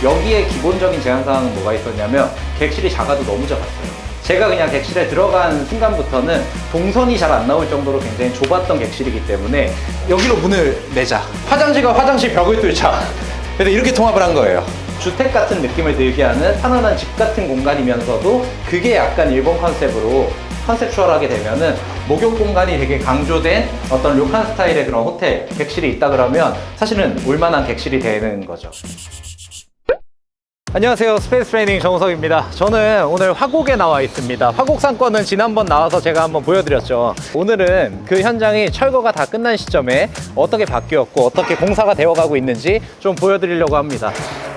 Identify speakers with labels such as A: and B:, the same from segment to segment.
A: 여기에 기본적인 제한사항은 뭐가 있었냐면 객실이 작아도 너무 작았어요. 제가 그냥 객실에 들어간 순간부터는 동선이 잘 안 나올 정도로 굉장히 좁았던 객실이기 때문에 여기로 문을 내자, 화장실과 화장실 벽을 뚫자, 그래서 이렇게 통합을 한 거예요. 주택 같은 느낌을 들게 하는 편안한 집 같은 공간이면서도 그게 약간 일본 컨셉으로 컨셉추얼하게 되면은 목욕 공간이 되게 강조된 어떤 료칸 스타일의 그런 호텔 객실이 있다 그러면 사실은 올만한 객실이 되는 거죠. 안녕하세요, 스페이스 트레이닝 정우석입니다. 저는 오늘 화곡에 나와 있습니다. 화곡 상권은 지난번 나와서 제가 한번 보여드렸죠. 오늘은 그 현장이 철거가 다 끝난 시점에 어떻게 바뀌었고 어떻게 공사가 되어가고 있는지 좀 보여드리려고 합니다.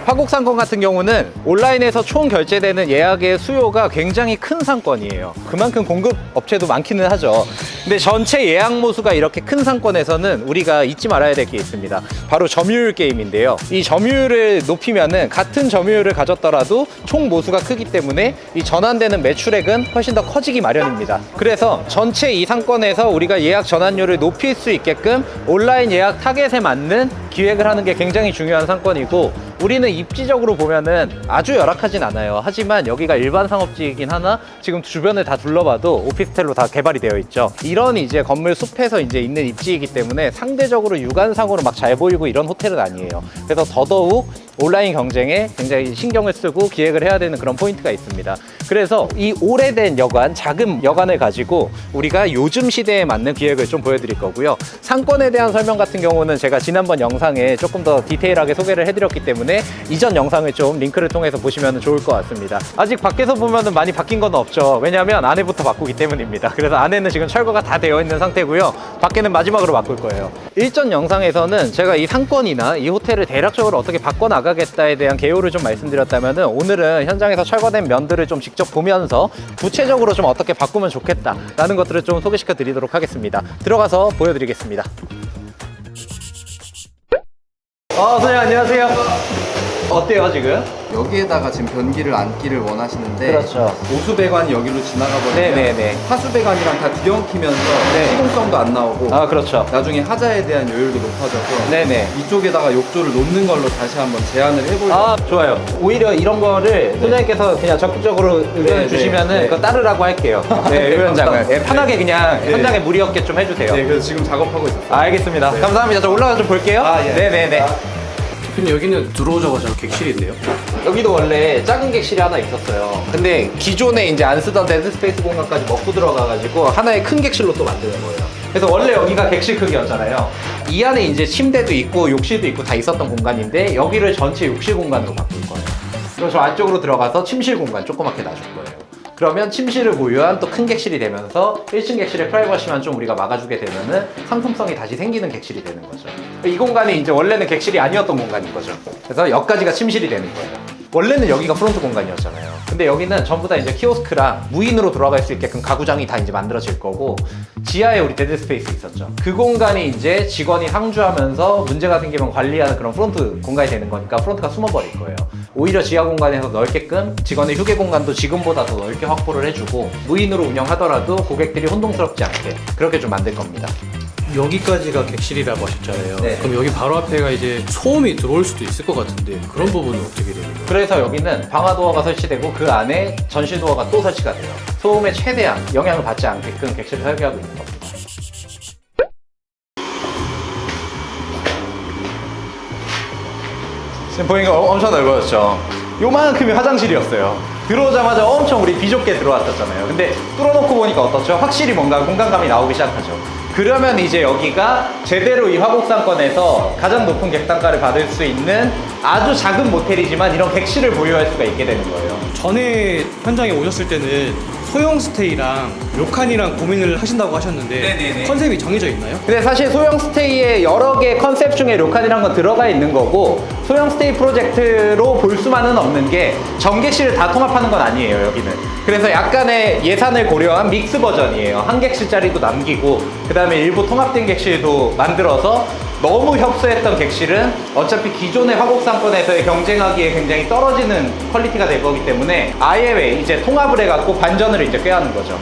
A: 화곡 상권 같은 경우는 온라인에서 총 결제되는 예약의 수요가 굉장히 큰 상권이에요. 그만큼 공급 업체도 많기는 하죠. 근데 전체 예약 모수가 이렇게 큰 상권에서는 우리가 잊지 말아야 될 게 있습니다. 바로 점유율 게임인데요. 이 점유율을 높이면은 같은 점유율을 가졌더라도 총 모수가 크기 때문에 이 전환되는 매출액은 훨씬 더 커지기 마련입니다. 그래서 전체 이 상권에서 우리가 예약 전환율을 높일 수 있게끔 온라인 예약 타겟에 맞는 기획을 하는 게 굉장히 중요한 상권이고, 우리는 입지적으로 보면은 아주 열악하진 않아요. 하지만 여기가 일반 상업지이긴 하나 지금 주변을 다 둘러봐도 오피스텔로 다 개발이 되어 있죠. 이런 이제 건물 숲에서 이제 있는 입지이기 때문에 상대적으로 육안상으로 막 잘 보이고 이런 호텔은 아니에요. 그래서 더더욱 온라인 경쟁에 굉장히 신경을 쓰고 기획을 해야 되는 그런 포인트가 있습니다. 그래서 이 오래된 여관, 작은 여관을 가지고 우리가 요즘 시대에 맞는 기획을 좀 보여드릴 거고요. 상권에 대한 설명 같은 경우는 제가 지난번 영상에 조금 더 디테일하게 소개를 해드렸기 때문에 이전 영상을 좀 링크를 통해서 보시면 좋을 것 같습니다. 아직 밖에서 보면 많이 바뀐 건 없죠. 왜냐하면 안에부터 바꾸기 때문입니다. 그래서 안에는 지금 철거가 다 되어 있는 상태고요. 밖에는 마지막으로 바꿀 거예요. 일전 영상에서는 제가 이 상권이나 이 호텔을 대략적으로 어떻게 바꿔나가겠다에 대한 개요를 좀 말씀드렸다면, 오늘은 현장에서 철거된 면들을 좀 직접 보면서 구체적으로 좀 어떻게 바꾸면 좋겠다라는 것들을 좀 소개시켜 드리도록 하겠습니다. 들어가서 보여드리겠습니다. 선생님 안녕하세요. 어때요 지금?
B: 여기에다가 지금 변기를 안기를 원하시는데,
A: 그렇죠.
B: 오수배관이 여기로 지나가 버리면
A: 네네네.
B: 하수배관이랑 다 뒤엉키면서
A: 네.
B: 시공성도 안 나오고,
A: 그렇죠.
B: 나중에 하자에 대한 요율도 높아져서
A: 네네.
B: 이쪽에다가 욕조를 놓는 걸로 다시 한번 제안을 해보려고.
A: 좋아요. 오히려 이런 거를 소장님께서 그냥 적극적으로 의견을
B: 네,
A: 주시면은
B: 네.
A: 그거 따르라고 할게요. 네, 현장을. 네, 편하게 그냥
B: 네.
A: 현장에 무리 없게 좀 해주세요.
B: 네, 그래서 지금 작업하고 있었어요.
A: 알겠습니다.
B: 네.
A: 감사합니다. 저 올라가서 좀 볼게요.
B: 예.
A: 네네네.
C: 근데 여기는 들어오자마자 객실이 있네요.
A: 여기도 원래 작은 객실이 하나 있었어요. 근데 기존에 이제 안 쓰던 데드스페이스 공간까지 먹고 들어가가지고 하나의 큰 객실로 또 만드는 거예요. 그래서 원래 여기가 객실 크기였잖아요. 이 안에 이제 침대도 있고 욕실도 있고 다 있었던 공간인데 여기를 전체 욕실 공간으로 바꿀 거예요. 그래서 저 안쪽으로 들어가서 침실 공간 조그맣게 놔줄 거예요. 그러면 침실을 보유한 또 큰 객실이 되면서 1층 객실의 프라이버시만 좀 우리가 막아주게 되면은 상품성이 다시 생기는 객실이 되는 거죠. 이 공간이 이제 원래는 객실이 아니었던 공간인 거죠. 그래서 여기까지가 침실이 되는 거예요. 원래는 여기가 프론트 공간이었잖아요. 근데 여기는 전부 다 이제 키오스크랑 무인으로 돌아갈 수 있게끔 가구장이 다 이제 만들어질 거고, 지하에 우리 데드 스페이스 있었죠. 그 공간이 이제 직원이 상주하면서 문제가 생기면 관리하는 그런 프론트 공간이 되는 거니까 프론트가 숨어버릴 거예요. 오히려 지하 공간에서 넓게끔 직원의 휴게 공간도 지금보다 더 넓게 확보를 해주고, 무인으로 운영하더라도 고객들이 혼동스럽지 않게 그렇게 좀 만들 겁니다.
C: 여기까지가 객실이라고 하셨잖아요.
A: 네.
C: 그럼 여기 바로 앞에가 이제 소음이 들어올 수도 있을 것 같은데 그런 부분은 어떻게 되는 거예요?
A: 그래서 여기는 방화도어가 설치되고 그 안에 전시도어가 또 설치가 돼요. 소음에 최대한 영향을 받지 않게끔 객실을 설계하고 있는 겁니다. 지금 보니까 엄청 넓어졌죠. 요만큼이 화장실이었어요. 들어오자마자 엄청 우리 비좁게 들어왔었잖아요. 근데 뚫어놓고 보니까 어떻죠? 확실히 뭔가 공간감이 나오기 시작하죠. 그러면 이제 여기가 제대로 이 화곡상권에서 가장 높은 객단가를 받을 수 있는 아주 작은 모텔이지만 이런 객실을 보유할 수가 있게 되는 거예요.
C: 전에 현장에 오셨을 때는 소형 스테이랑 료칸이랑 고민을 하신다고 하셨는데
A: 네네네.
C: 컨셉이 정해져 있나요?
A: 근데 사실 소형 스테이에 여러 개 컨셉 중에 료칸이라는 건 들어가 있는 거고, 소형 스테이 프로젝트로 볼 수만은 없는 게 전객실을 다 통합하는 건 아니에요, 여기는. 그래서 약간의 예산을 고려한 믹스 버전이에요. 한 객실짜리도 남기고 그 다음에 일부 통합된 객실도 만들어서, 너무 협소했던 객실은 어차피 기존의 화곡상권에서의 경쟁하기에 굉장히 떨어지는 퀄리티가 될 거기 때문에 아예 이제 통합을 해갖고 반전을 이제 꾀하는 거죠.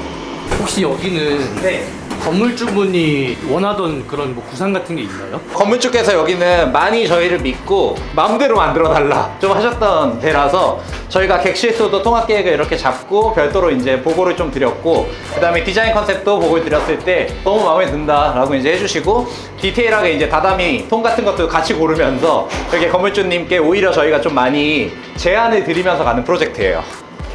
C: 혹시 여기는
A: 네.
C: 건물주분이 원하던 그런 뭐 구상 같은 게 있나요?
A: 건물주께서 여기는 많이 저희를 믿고 마음대로 만들어 달라 좀 하셨던 데라서 저희가 객실수도 통합계획을 이렇게 잡고 별도로 이제 보고를 좀 드렸고, 그 다음에 디자인 컨셉도 보고를 드렸을 때 너무 마음에 든다라고 이제 해주시고, 디테일하게 이제 다다미 통 같은 것도 같이 고르면서 이렇게 건물주님께 오히려 저희가 좀 많이 제안을 드리면서 가는 프로젝트예요.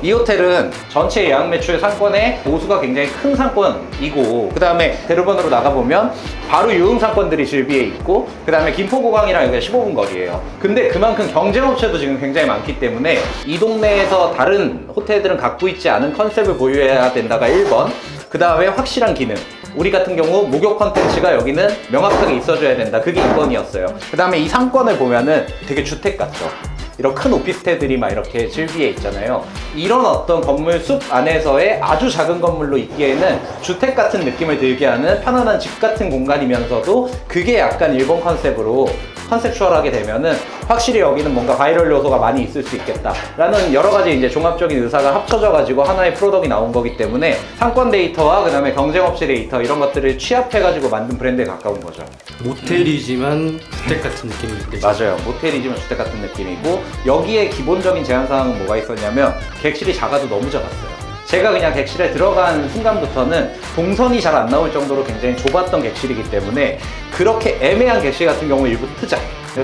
A: 이 호텔은 전체 예약 매출 상권의 보수가 굉장히 큰 상권이고, 그 다음에 대로변으로 나가보면 바로 유흥 상권들이 즐비해 있고, 그 다음에 김포공항이랑 여기가 15분 거리예요. 근데 그만큼 경쟁업체도 지금 굉장히 많기 때문에 이 동네에서 다른 호텔들은 갖고 있지 않은 컨셉을 보유해야 된다가 1번, 그 다음에 확실한 기능. 우리 같은 경우 목욕 컨텐츠가 여기는 명확하게 있어줘야 된다. 그게 2번이었어요. 그 다음에 이 상권을 보면은 되게 주택 같죠. 이런 큰 오피스텔들이 막 이렇게 즐비해 있잖아요. 이런 어떤 건물 숲 안에서의 아주 작은 건물로 있기에는 주택 같은 느낌을 들게 하는 편안한 집 같은 공간이면서도 그게 약간 일본 컨셉으로 컨셉추얼하게 되면은 확실히 여기는 뭔가 바이럴 요소가 많이 있을 수 있겠다라는 여러 가지 이제 종합적인 의사가 합쳐져 가지고 하나의 프로덕트가 나온 거기 때문에 상권 데이터와 그다음에 경쟁업체 데이터 이런 것들을 취합해 가지고 만든 브랜드에 가까운 거죠.
C: 모텔이지만 주택 같은 느낌이 느껴지죠.
A: 맞아요. 모텔이지만 주택 같은 느낌이고, 여기에 기본적인 제한사항은 뭐가 있었냐면 객실이 작아도 너무 작았어요. 제가 그냥 객실에 들어간 순간부터는 동선이 잘 안 나올 정도로 굉장히 좁았던 객실이기 때문에 그렇게 애매한 객실 같은 경우 일부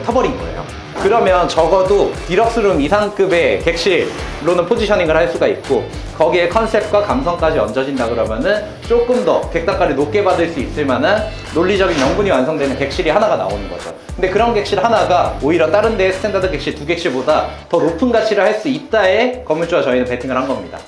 A: 터버린 거예요. 그러면 적어도 디럭스룸 이상급의 객실로는 포지셔닝을 할 수가 있고, 거기에 컨셉과 감성까지 얹어진다 그러면은 조금 더 객단가를 높게 받을 수 있을 만한 논리적인 명분이 완성되는 객실이 하나가 나오는 거죠. 근데 그런 객실 하나가 오히려 다른 데의 스탠다드 객실 두 객실보다 더 높은 가치를 할 수 있다에 건물주와 저희는 베팅을 한 겁니다.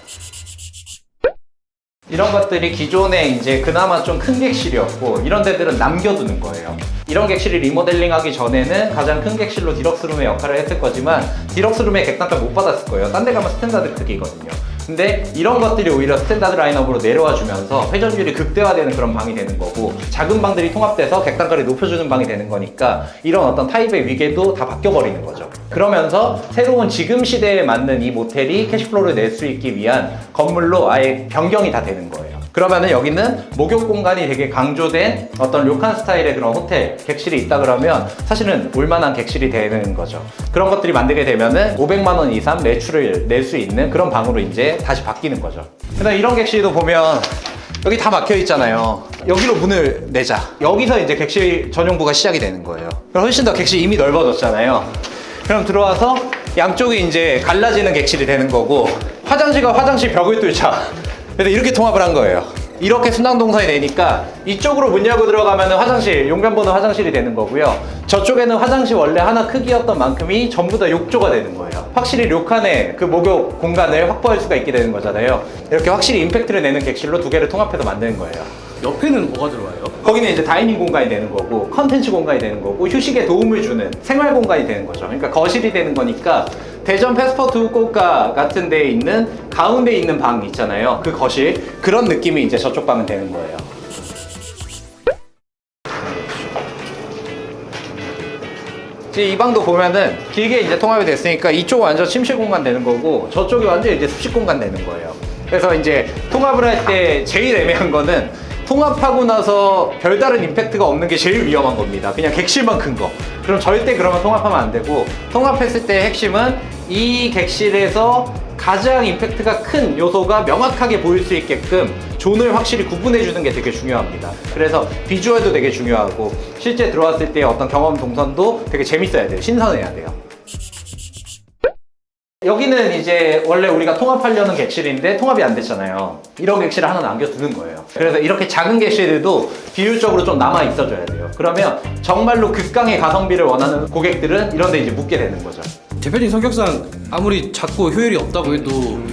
A: 이런 것들이 기존에 이제 그나마 좀 큰 객실이었고, 이런 데들은 남겨두는 거예요. 이런 객실이 리모델링하기 전에는 가장 큰 객실로 디럭스룸의 역할을 했을 거지만 디럭스룸의 객단가 못 받았을 거예요. 딴 데 가면 스탠다드 크기거든요. 근데 이런 것들이 오히려 스탠다드 라인업으로 내려와 주면서 회전율이 극대화되는 그런 방이 되는 거고, 작은 방들이 통합돼서 객단가를 높여주는 방이 되는 거니까 이런 어떤 타입의 위계도 다 바뀌어버리는 거죠. 그러면서 새로운 지금 시대에 맞는 이 모텔이 캐시플로우를 낼 수 있기 위한 건물로 아예 변경이 다 되는 거예요. 그러면은 여기는 목욕 공간이 되게 강조된 어떤 료칸 스타일의 그런 호텔 객실이 있다 그러면 사실은 올만한 객실이 되는 거죠. 그런 것들이 만들게 되면은 500만 원 이상 매출을 낼 수 있는 그런 방으로 이제 다시 바뀌는 거죠. 그다음 이런 객실도 보면 여기 다 막혀 있잖아요. 여기로 문을 내자. 여기서 이제 객실 전용부가 시작이 되는 거예요. 그럼 훨씬 더 객실이 이미 넓어졌잖아요. 그럼 들어와서 양쪽이 이제 갈라지는 객실이 되는 거고, 화장실과 화장실 벽을 뚫자. 그래서 이렇게 통합을 한 거예요. 이렇게 순환동선이 되니까 이쪽으로 문 열고 들어가면 화장실, 용변 보는 화장실이 되는 거고요. 저쪽에는 화장실 원래 하나 크기였던 만큼이 전부 다 욕조가 되는 거예요. 확실히 료칸의 그 목욕 공간을 확보할 수가 있게 되는 거잖아요. 이렇게 확실히 임팩트를 내는 객실로 두 개를 통합해서 만드는 거예요.
C: 옆에는 뭐가 들어와요?
A: 거기는 이제 다이닝 공간이 되는 거고, 컨텐츠 공간이 되는 거고, 휴식에 도움을 주는 생활 공간이 되는 거죠. 그러니까 거실이 되는 거니까 대전 패스포트 후쿠오카 같은 데에 있는 가운데 있는 방 있잖아요. 그 거실, 그런 느낌이 이제 저쪽 방은 되는 거예요. 이 방도 보면은 길게 이제 통합이 됐으니까 이쪽은 완전 침실 공간 되는 거고, 저쪽이 완전 이제 습식 공간 되는 거예요. 그래서 이제 통합을 할 때 제일 애매한 거는 통합하고 나서 별다른 임팩트가 없는 게 제일 위험한 겁니다. 그냥 객실만 큰 거. 그럼 절대 그러면 통합하면 안 되고, 통합했을 때 핵심은 이 객실에서 가장 임팩트가 큰 요소가 명확하게 보일 수 있게끔 존을 확실히 구분해 주는 게 되게 중요합니다. 그래서 비주얼도 되게 중요하고, 실제 들어왔을 때 어떤 경험 동선도 되게 재밌어야 돼요. 신선해야 돼요. 여기는 이제 원래 우리가 통합하려는 객실인데 통합이 안 됐잖아요. 이런 객실을 하나 남겨두는 거예요. 그래서 이렇게 작은 객실들도 비율적으로 좀 남아 있어줘야 돼요. 그러면 정말로 극강의 가성비를 원하는 고객들은 이런 데 이제 묵게 되는 거죠.
C: 대표님 성격상 아무리 작고 효율이 없다고 해도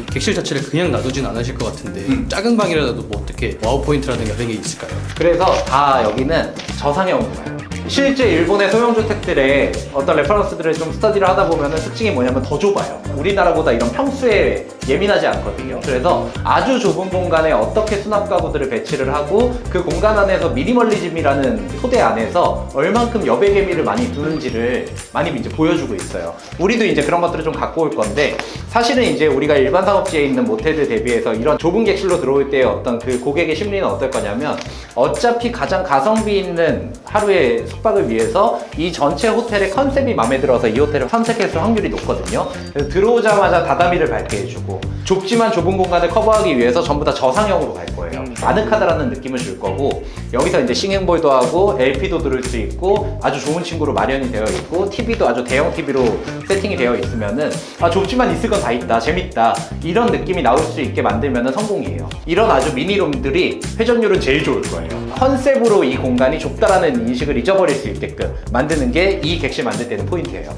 C: 객실 자체를 그냥 놔두진 않으실 것 같은데 작은 방이라도 뭐 어떻게 와우 포인트라든가 그런 게 있을까요?
A: 그래서 다 여기는 저상형 공간. 실제 일본의 소형주택들의 어떤 레퍼런스들을 좀 스터디를 하다 보면 특징이 뭐냐면 더 좁아요. 우리나라보다 이런 평수에 예민하지 않거든요. 그래서 아주 좁은 공간에 어떻게 수납 가구들을 배치를 하고 그 공간 안에서 미니멀리즘이라는 토대 안에서 얼만큼 여백 의미를 많이 두는지를 많이 이제 보여주고 있어요. 우리도 이제 그런 것들을 좀 갖고 올 건데, 사실은 이제 우리가 일반 상업지에 있는 모텔들 대비해서 이런 좁은 객실로 들어올 때의 어떤 그 고객의 심리는 어떨 거냐면, 어차피 가장 가성비 있는 하루의 숙박을 위해서 이 전체 호텔의 컨셉이 마음에 들어서 이 호텔을 선택했을 확률이 높거든요. 그래서 들어오자마자 다다미를 밟게 해주고, 좁지만 좁은 공간을 커버하기 위해서 전부 다 저상형으로 갈 거예요. 아늑하다라는 느낌을 줄 거고, 여기서 이제 싱잉볼도 하고 LP도 들을 수 있고 아주 좋은 친구로 마련이 되어 있고, TV도 아주 대형 TV로 세팅이 되어 있으면은 좁지만 있을 건 다 있다, 재밌다, 이런 느낌이 나올 수 있게 만들면은 성공이에요. 이런 아주 미니룸들이 회전율은 제일 좋을 거예요. 컨셉으로 이 공간이 좁다라는 인식을 잊어버릴 수 있게끔 만드는 게 이 객실 만들 때는 포인트예요.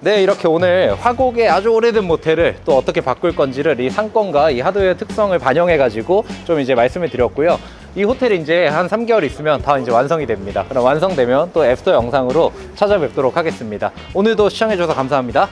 A: 네, 이렇게 오늘 화곡의 아주 오래된 모텔을 또 어떻게 바꿀 건지를 이 상권과 이 하드웨어 특성을 반영해가지고 좀 이제 말씀을 드렸고요. 이 호텔이 이제 한 3개월 있으면 다 이제 완성이 됩니다. 그럼 완성되면 또 애프터 영상으로 찾아뵙도록 하겠습니다. 오늘도 시청해주셔서 감사합니다.